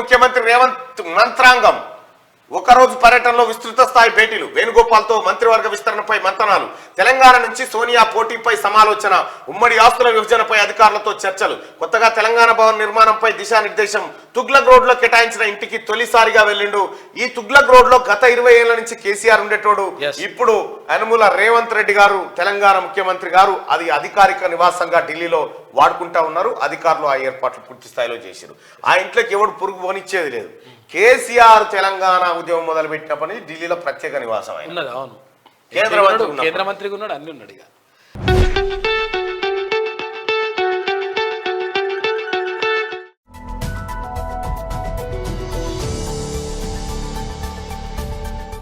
ముఖ్యమంత్రి రేవంత్ మంత్రాంగం ఒకరోజు పర్యటనలో విస్తృత స్థాయి భేటీలు, వేణుగోపాల్తో మంత్రివర్గ విస్తరణపై మంతనాలు, తెలంగాణ నుంచి సోనియా పోటీపై సమాలోచన, ఉమ్మడి ఆస్తుల విభజనపై అధికారులతో చర్చలు, కొత్తగా తెలంగాణ భవన్ నిర్మాణంపై దిశానిర్దేశం, తుగ్లక్ రోడ్ లో కేటాయించిన ఇంటికి తొలిసారిగా వెళ్లిండు. ఈ తుగ్లక్ రోడ్ లో గత 20 ఏళ్ల నుంచి కేసీఆర్ ఉండేటోడు. ఇప్పుడు యనుమల రేవంత్ రెడ్డి గారు తెలంగాణ ముఖ్యమంత్రి గారు అది అధికారిక నివాసంగా ఢిల్లీలో వాడుకుంటా ఉన్నారు. అధికారులు ఆ ఏర్పాట్లు పూర్తి స్థాయిలో చేశారు. ఆ ఇంట్లోకి ఎవడు పురుగు పోనిచ్చేది లేదు. కేసీఆర్ తెలంగాణ ఉద్యమం మొదలుపెట్టినప్పటి నుంచి ఢిల్లీలో ప్రత్యేక నివాసం ఉన్నది. అవును, కేంద్ర మంత్రిగా ఉన్నాడు, అన్ని ఉన్నాడు. ఇక